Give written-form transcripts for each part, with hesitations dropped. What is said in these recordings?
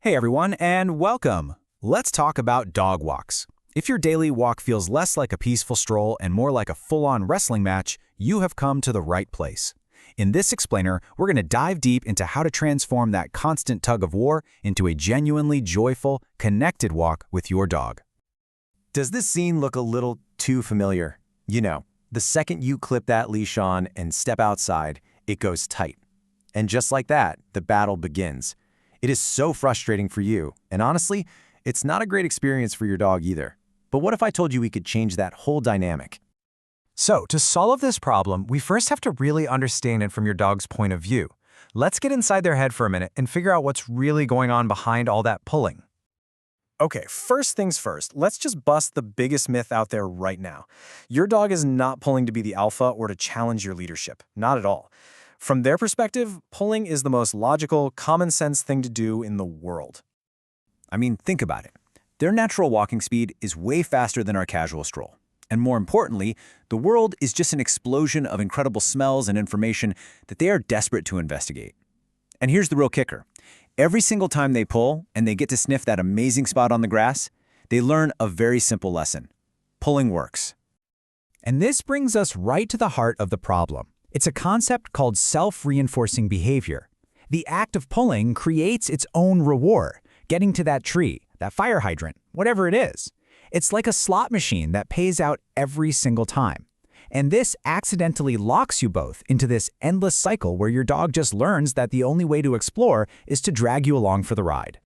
Hey everyone, and welcome! Let's talk about dog walks. If your daily walk feels less like a peaceful stroll and more like a full-on wrestling match, you have come to the right place. In this explainer, we're going to dive deep into how to transform that constant tug of war into a genuinely joyful, connected walk with your dog. Does this scene look a little too familiar? You know, the second you clip that leash on and step outside, it goes tight. And just like that, the battle begins. It is so frustrating for you, and honestly, it's not a great experience for your dog either. But what if I told you we could change that whole dynamic? So, to solve this problem, we first have to really understand it from your dog's point of view. Let's get inside their head for a minute and figure out what's really going on behind all that pulling. Okay, first things first, let's just bust the biggest myth out there right now. Your dog is not pulling to be the alpha or to challenge your leadership. Not at all. From their perspective, pulling is the most logical, common-sense thing to do in the world. I mean, think about it. Their natural walking speed is way faster than our casual stroll. And more importantly, the world is just an explosion of incredible smells and information that they are desperate to investigate. And here's the real kicker. Every single time they pull and they get to sniff that amazing spot on the grass, they learn a very simple lesson. Pulling works. And this brings us right to the heart of the problem. It's a concept called self-reinforcing behavior. The act of pulling creates its own reward, getting to that tree, that fire hydrant, whatever it is. It's like a slot machine that pays out every single time. And this accidentally locks you both into this endless cycle where your dog just learns that the only way to explore is to drag you along for the ride.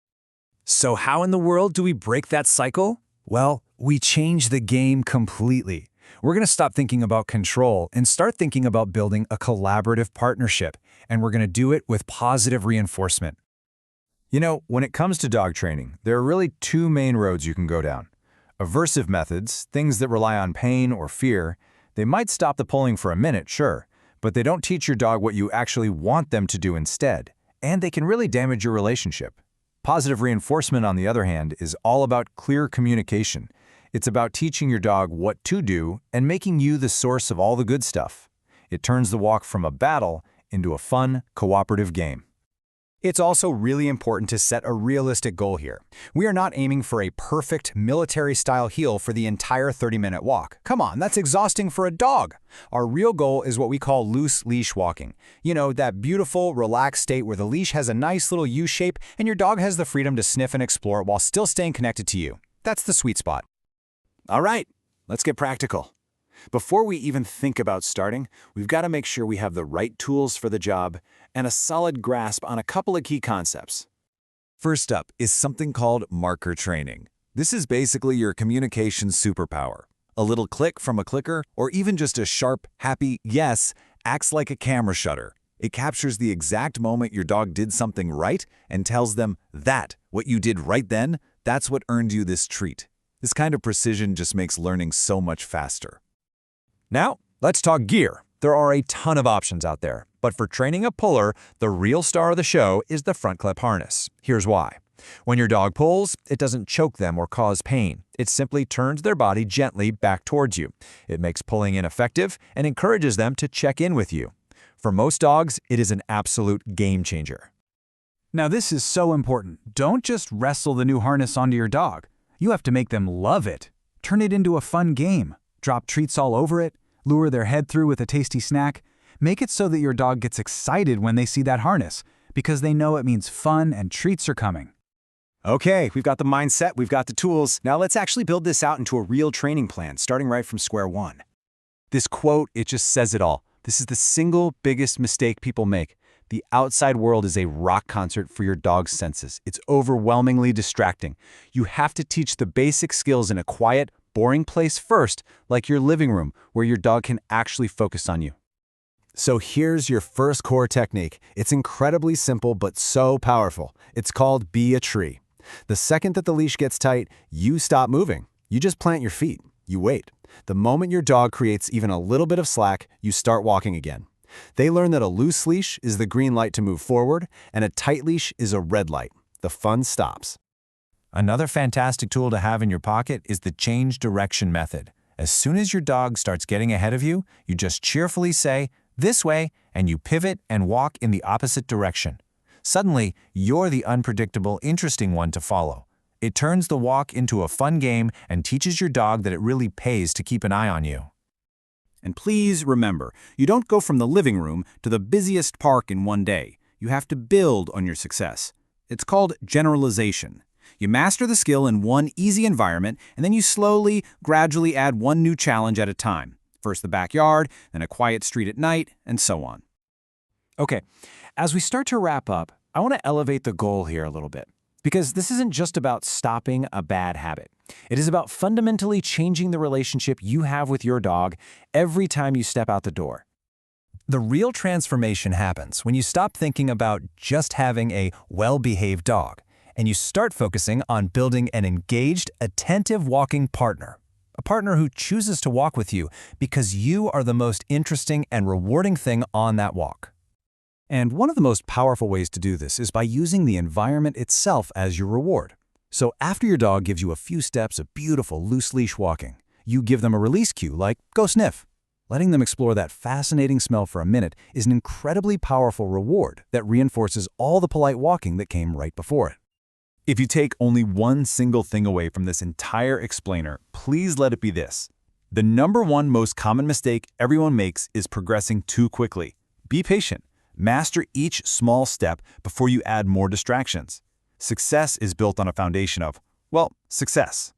So how in the world do we break that cycle? Well, we change the game completely. We're going to stop thinking about control and start thinking about building a collaborative partnership, and we're going to do it with positive reinforcement. You know, when it comes to dog training, there are really two main roads you can go down. Aversive methods, things that rely on pain or fear, they might stop the pulling for a minute, sure, but they don't teach your dog what you actually want them to do instead, and they can really damage your relationship. Positive reinforcement, on the other hand, is all about clear communication. It's about teaching your dog what to do and making you the source of all the good stuff. It turns the walk from a battle into a fun, cooperative game. It's also really important to set a realistic goal here. We are not aiming for a perfect military-style heel for the entire 30-minute walk. Come on, that's exhausting for a dog. Our real goal is what we call loose-leash walking. You know, that beautiful, relaxed state where the leash has a nice little U shape and your dog has the freedom to sniff and explore while still staying connected to you. That's the sweet spot. All right, let's get practical. Before we even think about starting, we've got to make sure we have the right tools for the job and a solid grasp on a couple of key concepts. First up is something called marker training. This is basically your communication superpower. A little click from a clicker, or even just a sharp, happy yes, acts like a camera shutter. It captures the exact moment your dog did something right and tells them that what you did right then, that's what earned you this treat. This kind of precision just makes learning so much faster. Now, let's talk gear. There are a ton of options out there, but for training a puller, the real star of the show is the front clip harness. Here's why. When your dog pulls, it doesn't choke them or cause pain. It simply turns their body gently back towards you. It makes pulling ineffective and encourages them to check in with you. For most dogs, it is an absolute game changer. Now this is so important. Don't just wrestle the new harness onto your dog. You have to make them love it. Turn it into a fun game. Drop treats all over it. Lure their head through with a tasty snack. Make it so that your dog gets excited when they see that harness, because they know it means fun and treats are coming. Okay, we've got the mindset, we've got the tools. Now let's actually build this out into a real training plan, starting right from square one. This quote, it just says it all. This is the single biggest mistake people make. The outside world is a rock concert for your dog's senses. It's overwhelmingly distracting. You have to teach the basic skills in a quiet, boring place first, like your living room, where your dog can actually focus on you. So here's your first core technique. It's incredibly simple, but so powerful. It's called Be a Tree. The second that the leash gets tight, you stop moving. You just plant your feet. You wait. The moment your dog creates even a little bit of slack, you start walking again. They learn that a loose leash is the green light to move forward, and a tight leash is a red light. The fun stops. Another fantastic tool to have in your pocket is the change direction method. As soon as your dog starts getting ahead of you, you just cheerfully say, "This way," and you pivot and walk in the opposite direction. Suddenly, you're the unpredictable, interesting one to follow. It turns the walk into a fun game and teaches your dog that it really pays to keep an eye on you. And please remember, you don't go from the living room to the busiest park in one day. You have to build on your success. It's called generalization. You master the skill in one easy environment, and then you slowly, gradually add one new challenge at a time. First the backyard, then a quiet street at night, and so on. Okay, as we start to wrap up, I want to elevate the goal here a little bit. Because this isn't just about stopping a bad habit. It is about fundamentally changing the relationship you have with your dog every time you step out the door. The real transformation happens when you stop thinking about just having a well-behaved dog, and you start focusing on building an engaged, attentive walking partner. A partner who chooses to walk with you because you are the most interesting and rewarding thing on that walk. And one of the most powerful ways to do this is by using the environment itself as your reward. So after your dog gives you a few steps of beautiful loose-leash walking, you give them a release cue like, go sniff. Letting them explore that fascinating smell for a minute is an incredibly powerful reward that reinforces all the polite walking that came right before it. If you take only one single thing away from this entire explainer, please let it be this. The #1 most common mistake everyone makes is progressing too quickly. Be patient. Master each small step before you add more distractions. Success is built on a foundation of, well, success.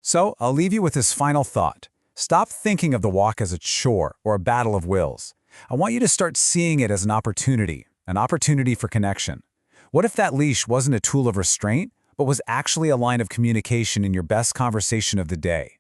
So I'll leave you with this final thought. Stop thinking of the walk as a chore or a battle of wills. I want you to start seeing it as an opportunity for connection. What if that leash wasn't a tool of restraint, but was actually a line of communication in your best conversation of the day?